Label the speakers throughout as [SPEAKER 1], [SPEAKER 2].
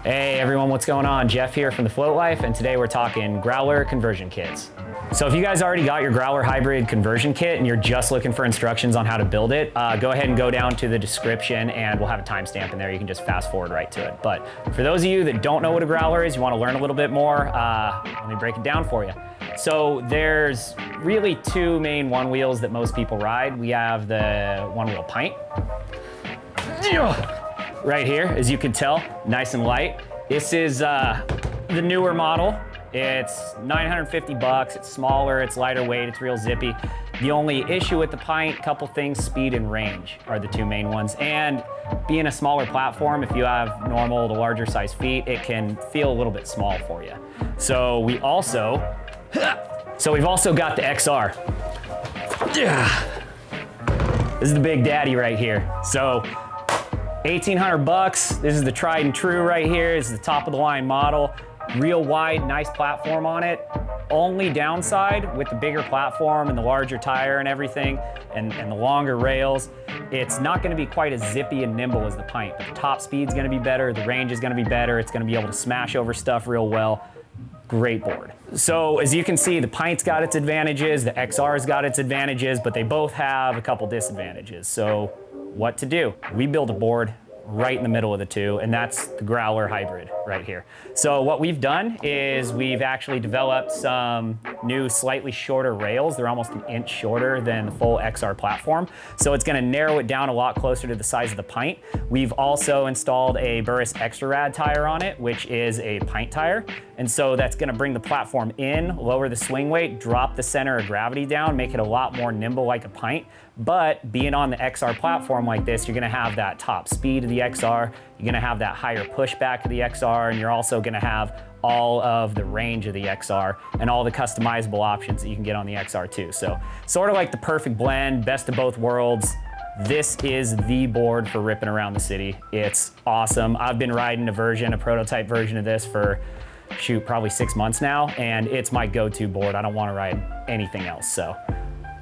[SPEAKER 1] Hey everyone, what's going on? Jeff here from TheFloatLife, and today we're talking Growler conversion kits. So if you guys already got your Growler hybrid conversion kit and you're just looking for instructions on how to build it, go ahead and go down to the description and we'll have a timestamp in there. You can just fast forward right to it. But for those of you that don't know what a Growler is, you want to learn a little bit more, let me break it down for you. So there's really two main one wheels that most people ride. We have the one wheel pint. Right here, as you can tell, nice and light. This is the newer model. It's 950 bucks, it's smaller, it's lighter weight, it's real zippy. The only issue with the pint, couple things, speed and range are the two main ones. And being a smaller platform, if you have normal to larger size feet, it can feel a little bit small for you. So we've also got the XR. This is the big daddy right here. So 1,800 bucks. This is the tried and true right here. This is the top of the line model. Real wide, nice platform on it. Only downside with the bigger platform and the larger tire and everything and the longer rails, it's not gonna be quite as zippy and nimble as the pint, but the top speed's gonna be better, the range is gonna be better, it's gonna be able to smash over stuff real well. Great board. So as you can see, the pint's got its advantages, the XR's got its advantages, but they both have a couple disadvantages. So what to do? We build a board right in the middle of the two, and that's the Growler hybrid right here. So what we've done is we've actually developed some new slightly shorter rails. They're almost an inch shorter than the full XR platform. So it's gonna narrow it down a lot closer to the size of the pint. We've also installed a Burris Extra Rad tire on it, which is a pint tire. And so that's gonna bring the platform in, lower the swing weight, drop the center of gravity down, make it a lot more nimble like a pint. But being on the XR platform like this, you're gonna have that top speed of the XR, you're gonna have that higher pushback of the XR, and you're also gonna have all of the range of the XR and all the customizable options that you can get on the XR too. So sort of like the perfect blend, best of both worlds. This is the board for ripping around the city. It's awesome. I've been riding a prototype version of this for probably 6 months now, and it's my go-to board. I don't wanna ride anything else, so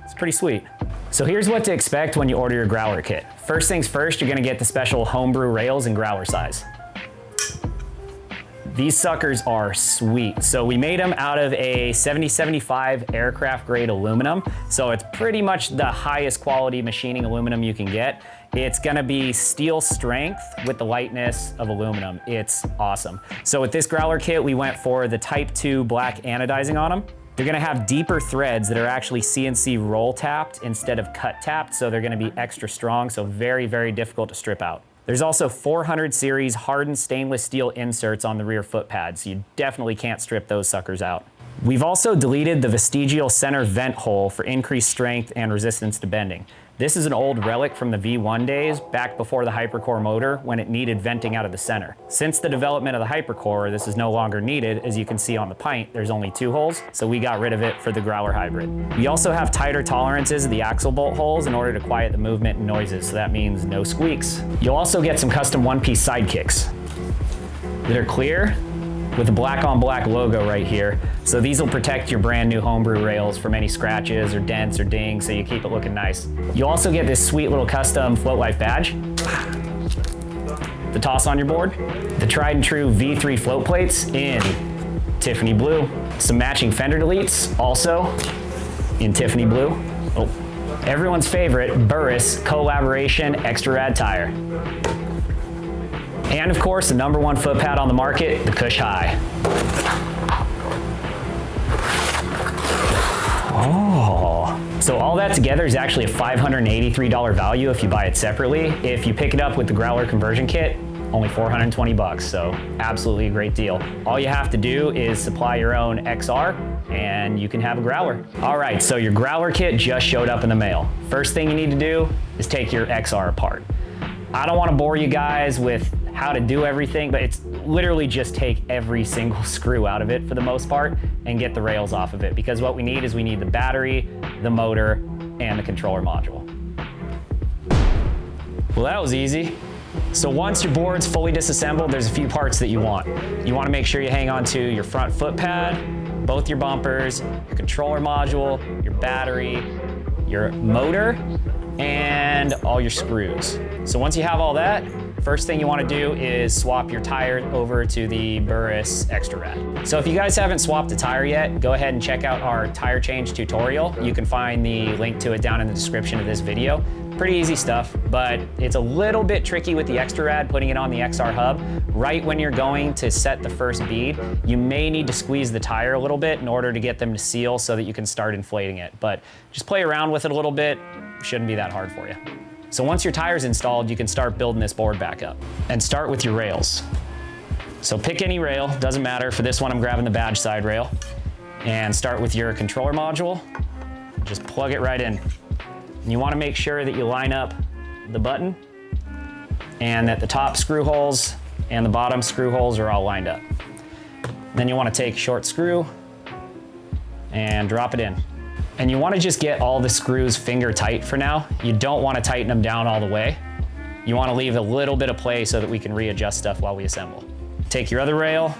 [SPEAKER 1] it's pretty sweet. So here's what to expect when you order your Growler kit. First things first, you're gonna get the special homebrew rails in Growler size. These suckers are sweet. So we made them out of a 7075 aircraft grade aluminum. So it's pretty much the highest quality machining aluminum you can get. It's gonna be steel strength with the lightness of aluminum. It's awesome. So with this Growler kit, we went for the Type 2 black anodizing on them. They're gonna have deeper threads that are actually CNC roll tapped instead of cut tapped, so they're gonna be extra strong, so very, very difficult to strip out. There's also 400 series hardened stainless steel inserts on the rear foot pad, so you definitely can't strip those suckers out. We've also deleted the vestigial center vent hole for increased strength and resistance to bending. This is an old relic from the V1 days, back before the Hypercore motor, when it needed venting out of the center. Since the development of the Hypercore, this is no longer needed. As you can see on the pint, there's only 2 holes, so we got rid of it for the Growler hybrid. We also have tighter tolerances of the axle bolt holes in order to quiet the movement and noises, so that means no squeaks. You'll also get some custom one-piece sidekicks that are clear, with a black on black logo right here. So these will protect your brand new homebrew rails from any scratches or dents or dings, so you keep it looking nice. You'll also get this sweet little custom TheFloatLife badge to toss on your board. The tried and true V3 float plates in Tiffany blue. Some matching fender deletes also in Tiffany blue. Oh, everyone's favorite Burris collaboration extra rad tire. And of course, the #1 foot pad on the market, the Cush High. Oh. So all that together is actually a $583 value if you buy it separately. If you pick it up with the Growler conversion kit, only 420 bucks, so absolutely a great deal. All you have to do is supply your own XR and you can have a Growler. All right, so your Growler kit just showed up in the mail. First thing you need to do is take your XR apart. I don't want to bore you guys with how to do everything, but it's literally just take every single screw out of it for the most part and get the rails off of it, because what we need is we need the battery, the motor, and the controller module. Well, that was easy. So once your board's fully disassembled, there's a few parts that you want. You want to make sure you hang on to your front foot pad, both your bumpers, your controller module, your battery, your motor, and all your screws. So once you have all that, First thing you want to do is swap your tire over to the Burris Extra Rad. So if you guys haven't swapped a tire yet, go ahead and check out our tire change tutorial. You can find the link to it down in the description of this video. Pretty easy stuff, but it's a little bit tricky with the Extra Rad, putting it on the XR hub. Right when you're going to set the first bead, you may need to squeeze the tire a little bit in order to get them to seal so that you can start inflating it. But just play around with it a little bit. Shouldn't be that hard for you. So once your tire's installed, you can start building this board back up. And start with your rails. So pick any rail, doesn't matter. For this one, I'm grabbing the badge side rail. And start with your controller module. Just plug it right in. And you want to make sure that you line up the button and that the top screw holes and the bottom screw holes are all lined up. Then you want to take a short screw and drop it in. And you want to just get all the screws finger tight for now. You don't want to tighten them down all the way. You want to leave a little bit of play so that we can readjust stuff while we assemble. Take your other rail,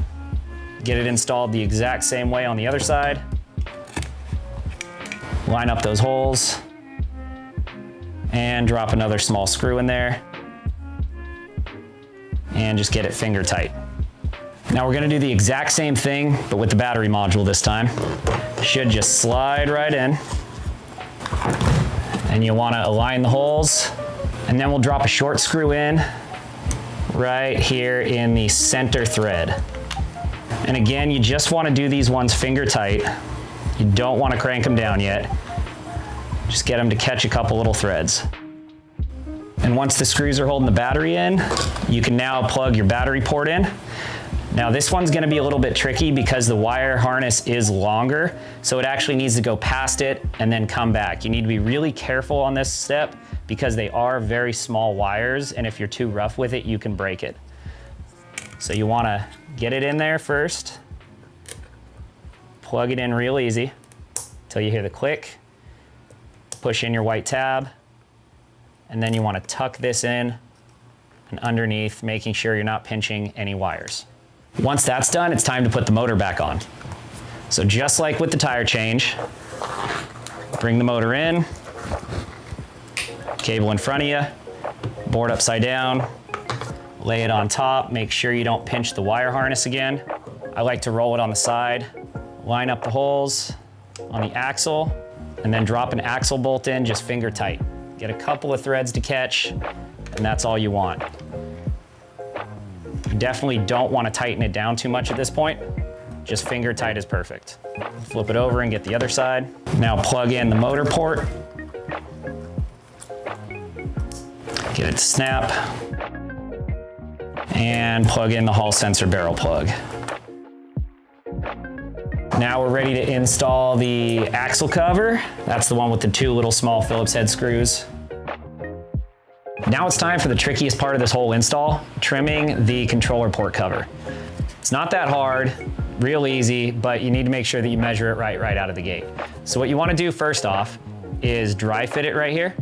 [SPEAKER 1] get it installed the exact same way on the other side. Line up those holes and drop another small screw in there and just get it finger tight. Now we're gonna do the exact same thing, but with the battery module this time. Should just slide right in. And you wanna align the holes, and then we'll drop a short screw in right here in the center thread. And again, you just wanna do these ones finger tight. You don't wanna crank them down yet. Just get them to catch a couple little threads. And once the screws are holding the battery in, you can now plug your battery port in. Now this one's gonna be a little bit tricky because the wire harness is longer, so it actually needs to go past it and then come back. You need to be really careful on this step because they are very small wires, and if you're too rough with it, you can break it. So you wanna get it in there first, plug it in real easy until you hear the click, push in your white tab, and then you wanna tuck this in and underneath, making sure you're not pinching any wires. Once that's done, it's time to put the motor back on. So just like with the tire change, bring the motor in, cable in front of you, board upside down, lay it on top, make sure you don't pinch the wire harness again. I like to roll it on the side, line up the holes on the axle, and then drop an axle bolt in just finger tight. Get a couple of threads to catch, and that's all you want. You definitely don't want to tighten it down too much at this point. Just finger tight is perfect. Flip it over and get the other side. Now plug in the motor port. Get it to snap. And plug in the hall sensor barrel plug. Now we're ready to install the axle cover. That's the one with the two little small Phillips head screws. Now it's time for the trickiest part of this whole install, trimming the controller port cover. It's not that hard, real easy, but you need to make sure that you measure it right out of the gate. So what you want to do first off is dry fit it right here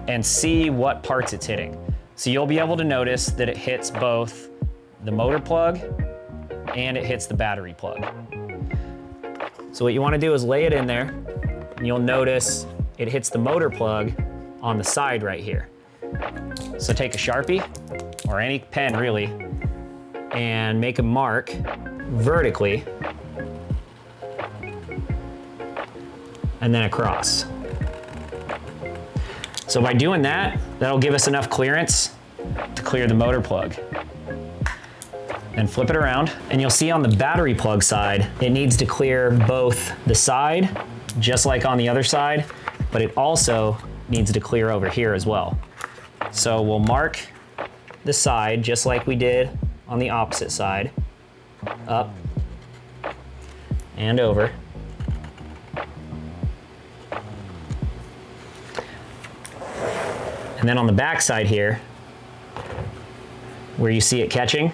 [SPEAKER 1] and see what parts it's hitting. So you'll be able to notice that it hits both the motor plug and it hits the battery plug. So what you want to do is lay it in there, and you'll notice it hits the motor plug on the side right here. So take a Sharpie, or any pen really, and make a mark vertically, and then across. So by doing that, that'll give us enough clearance to clear the motor plug. And flip it around, and you'll see on the battery plug side, it needs to clear both the side, just like on the other side, but it also needs to clear over here as well. So we'll mark the side just like we did on the opposite side, up and over. And then on the back side here, where you see it catching,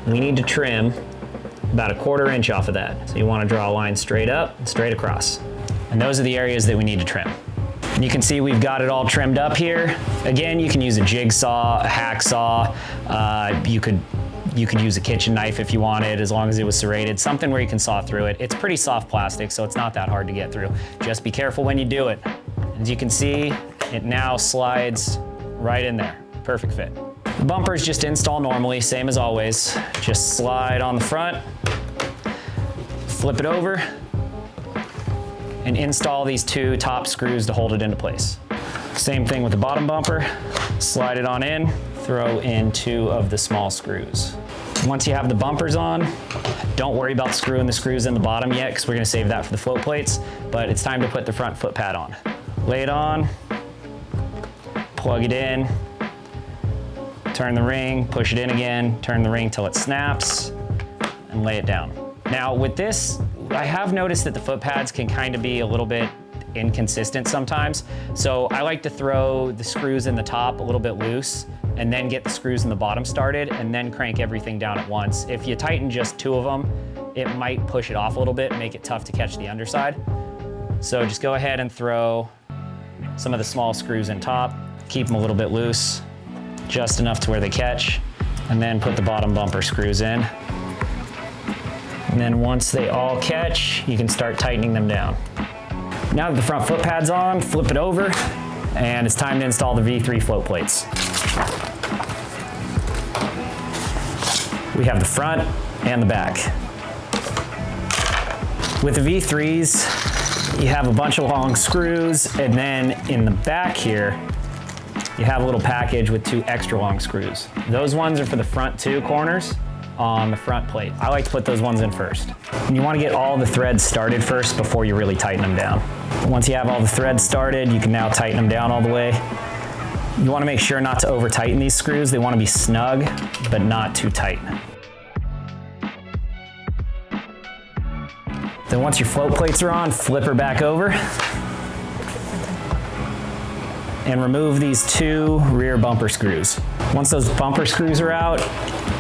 [SPEAKER 1] we need to trim about 1/4 inch off of that. So you want to draw a line straight up and straight across. And those are the areas that we need to trim. And you can see we've got it all trimmed up here. Again, you can use a jigsaw, a hacksaw. You could use a kitchen knife if you wanted, as long as it was serrated, something where you can saw through it. It's pretty soft plastic, so it's not that hard to get through. Just be careful when you do it. As you can see, it now slides right in there. perfect fit. The bumpers just install normally, same as always. Just slide on the front, flip it over, and install these 2 top screws to hold it into place. Same thing with the bottom bumper. Slide it on in, throw in 2 of the small screws. Once you have the bumpers on, don't worry about screwing the screws in the bottom yet, because we're gonna save that for the float plates, but it's time to put the front foot pad on. Lay it on, plug it in, turn the ring, push it in again, turn the ring till it snaps, and lay it down. Now with this, I have noticed that the foot pads can kind of be a little bit inconsistent sometimes. So I like to throw the screws in the top a little bit loose and then get the screws in the bottom started and then crank everything down at once. If you tighten just 2 of them, it might push it off a little bit and make it tough to catch the underside. So just go ahead and throw some of the small screws in top, keep them a little bit loose, just enough to where they catch, and then put the bottom bumper screws in. And then once they all catch, you can start tightening them down. Now that the front foot pad's on, flip it over, and it's time to install the V3 float plates. We have the front and the back. With the V3s, you have a bunch of long screws, and then in the back here, you have a little package with 2 extra long screws. Those ones are for the front 2 corners on the front plate. I like to put those ones in first. And you want to get all the threads started first before you really tighten them down. Once you have all the threads started, you can now tighten them down all the way. You want to make sure not to over tighten these screws. They want to be snug, but not too tight. Then once your float plates are on, flip her back over and remove these 2 rear bumper screws. Once those bumper screws are out,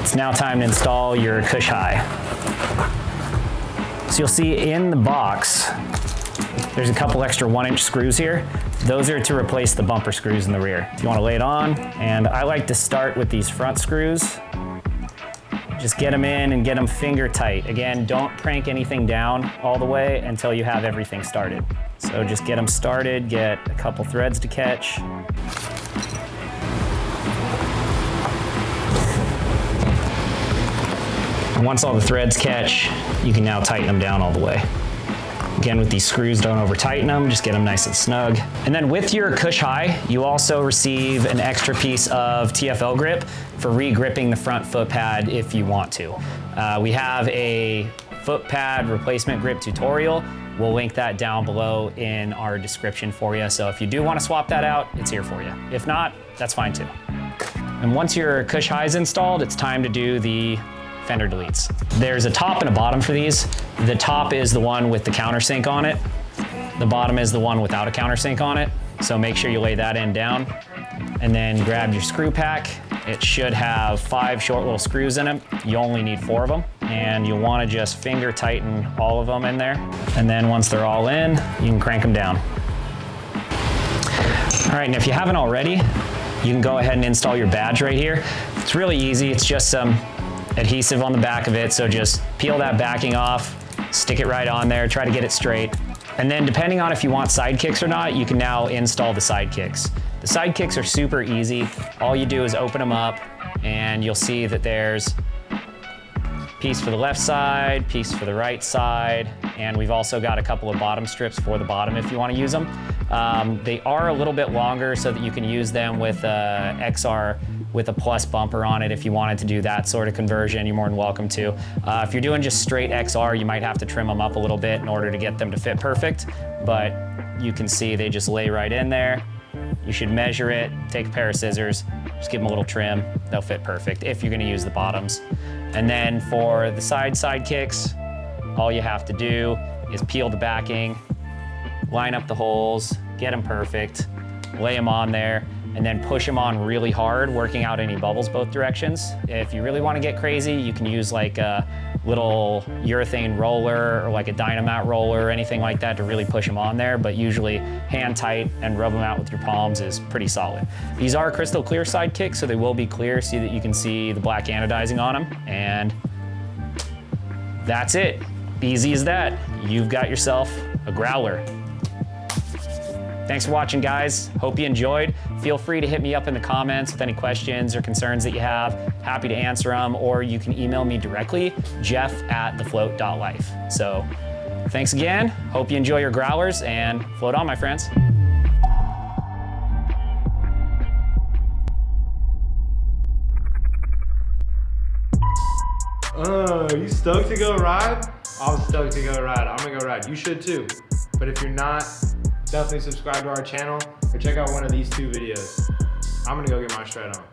[SPEAKER 1] it's now time to install your cush high. So you'll see in the box, there's a couple extra 1-inch screws here. Those are to replace the bumper screws in the rear. So you want to lay it on, and I like to start with these front screws. Just get them in and get them finger tight. Again, don't crank anything down all the way until you have everything started. So just get them started, get a couple threads to catch. And once all the threads catch, you can now tighten them down all the way. Again, with these screws, don't over tighten them, just get them nice and snug. And then with your cush high, you also receive an extra piece of TFL grip for re-gripping the front foot pad if you want to. We have a foot pad replacement grip tutorial. We'll link that down below in our description for you. So if you do want to swap that out, it's here for you. If not, that's fine too. And once your cush high is installed, it's time to do the fender deletes. There's a top and a bottom for these. The top is the one with the countersink on it. The bottom is the one without a countersink on it. So make sure you lay that end down and then grab your screw pack. It should have 5 short little screws in it. You only need 4 of them. And you'll want to just finger tighten all of them in there. And then once they're all in, you can crank them down. All right, and if you haven't already, you can go ahead and install your badge right here. It's really easy. It's just some adhesive on the back of it. So just peel that backing off, stick it right on there, try to get it straight. And then depending on if you want sidekicks or not, you can now install the sidekicks. The sidekicks are super easy. All you do is open them up and you'll see that there's piece for the left side, piece for the right side, and we've also got a couple of bottom strips for the bottom if you want to use them. They are a little bit longer so that you can use them with a XR with a plus bumper on it. If you wanted to do that sort of conversion, you're more than welcome to. If you're doing just straight XR, you might have to trim them up a little bit in order to get them to fit perfect, but you can see they just lay right in there. You should measure it, take a pair of scissors, just give them a little trim. They'll fit perfect if you're gonna use the bottoms. And then for the side kicks, all you have to do is peel the backing, line up the holes, get them perfect, lay them on there, and then push them on really hard, working out any bubbles both directions. If you really want to get crazy, you can use like a little urethane roller or like a Dynamat roller or anything like that to really push them on there, but usually hand tight and rub them out with your palms is pretty solid. These are crystal clear sidekicks, so they will be clear so that you can see the black anodizing on them, and that's it. Easy as that. You've got yourself a growler. Thanks for watching, guys. Hope you enjoyed. Feel free to hit me up in the comments with any questions or concerns that you have. Happy to answer them, or you can email me directly, jeff@TheFloatLife. So thanks again. Hope you enjoy your growlers, and float on, my friends.
[SPEAKER 2] Oh, you stoked to go ride? I'm stoked to go ride. I'm gonna go ride. You should too. But if you're not, definitely subscribe to our channel or check out one of these two videos. I'm gonna go get my stride on.